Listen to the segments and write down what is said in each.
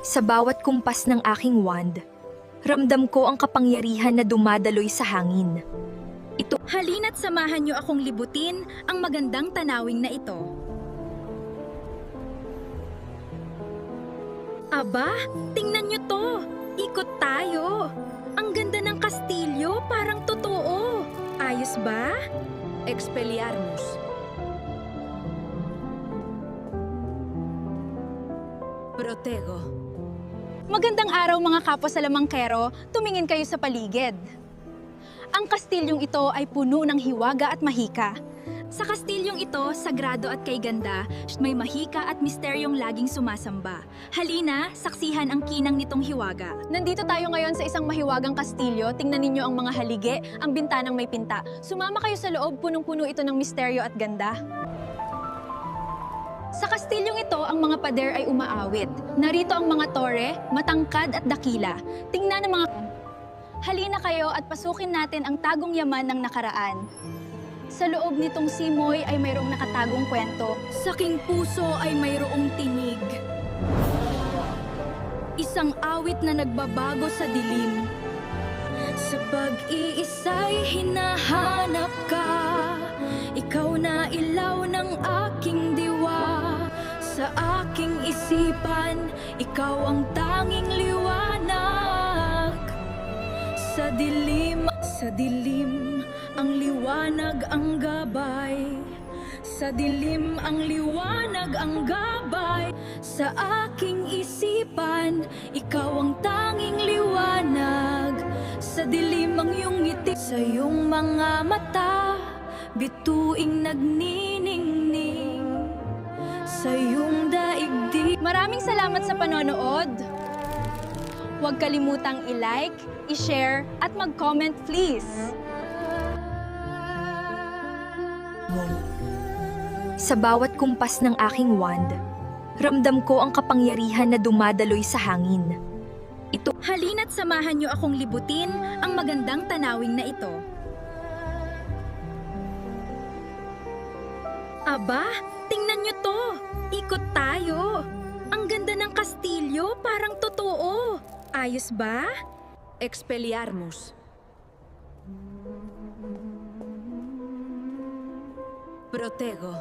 Sa bawat kumpas ng aking wand, ramdam ko ang kapangyarihan na dumadaloy sa hangin. Halina't samahan niyo akong libutin ang magandang tanawing na ito. Aba, tingnan niyo to! Ikot tayo! Ang ganda ng kastilyo, parang totoo! Ayos ba? Expelliarmus. Protego. Magandang araw mga kapwa sa lamangkero, tumingin kayo sa paligid. Ang kastilyong ito ay puno ng hiwaga at mahika. Sa kastilyong ito, sagrado at kay ganda, may mahika at misteryong laging sumasamba. Halina, saksihan ang kinang nitong hiwaga. Nandito tayo ngayon sa isang mahiwagang kastilyo. Tingnan ninyo ang mga haligi, ang bintanang may pinta. Sumama kayo sa loob, punong-puno ito ng misteryo at ganda. Sa kastilyong ito, ang mga pader ay umaawit. Narito ang mga tore, matangkad at dakila. Tingnan ang mga... Halina kayo at pasukin natin ang tagong yaman ng nakaraan. Sa loob nitong simoy ay mayroong nakatagong kwento. Sa aking puso ay mayroong tinig. Isang awit na nagbabago sa dilim. Sa pag-iisa'y hinahanap ka. Ikaw na ilaw ng aking diwa. Sa aking isipan, ikaw ang tanging liwanag. Sa dilim, ang liwanag ang gabay. Sa dilim, ang liwanag ang gabay. Sa aking isipan, ikaw ang tanging liwanag. Sa dilim ang iyong ngiti, sa iyong mga mata, bituing nagniningning. Sa iyong daigdig. Maraming salamat sa panonood. Huwag kalimutang i-like, i-share, at mag-comment please. Sa bawat kumpas ng aking wand, ramdam ko ang kapangyarihan na dumadaloy sa hangin. Halina't samahan niyo akong libutin ang magandang tanawing na ito. Aba, tingnan niyo to! Ikot tayo! Ang ganda ng kastilyo, parang totoo! Ayos ba? Expelliarmus. Protego.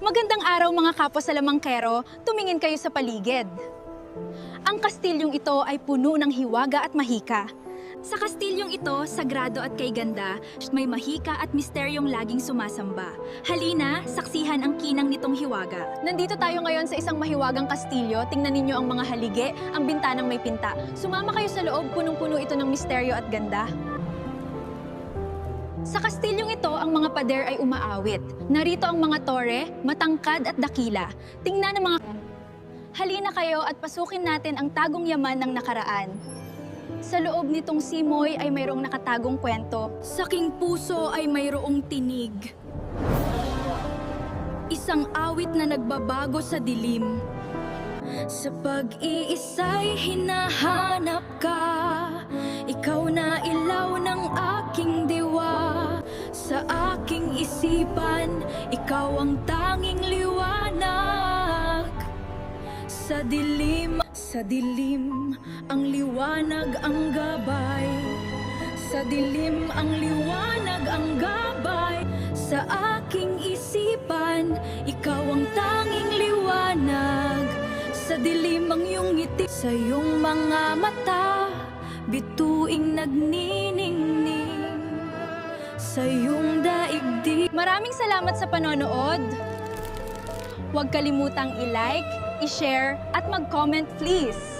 Magandang araw mga kapwa sa lamangkero, tumingin kayo sa paligid. Ang kastilyong ito ay puno ng hiwaga at mahika. Sa kastilyong ito, sagrado at kay ganda, may mahika at misteryong laging sumasamba. Halina, saksihan ang kinang nitong hiwaga. Nandito tayo ngayon sa isang mahiwagang kastilyo. Tingnan ninyo ang mga haligi, ang bintanang may pinta. Sumama kayo sa loob, punong-puno ito ng misteryo at ganda. Sa kastilyong ito, ang mga pader ay umaawit. Narito ang mga tore, matangkad at dakila. Tingnan ang mga... Halina kayo at pasukin natin ang tagong yaman ng nakaraan. Sa loob nitong simoy ay mayroong nakatagong kwento. Sa aking puso ay mayroong tinig. Isang awit na nagbabago sa dilim. Sa pag-iisa'y hinahanap ka. Ikaw na ilaw ng aking diwa. Sa aking isipan, ikaw ang tanging liwanag. Sa dilim, ang liwanag ang gabay. Sa dilim, ang liwanag ang gabay. Sa aking isipan, ikaw ang tanging liwanag. Sa dilim ang iyong ngiti, sa iyong mga mata, bituing nagniningning. Sa iyong daigdig. Maraming salamat sa panonood. Huwag kalimutang i-like, i-share, at mag-comment please.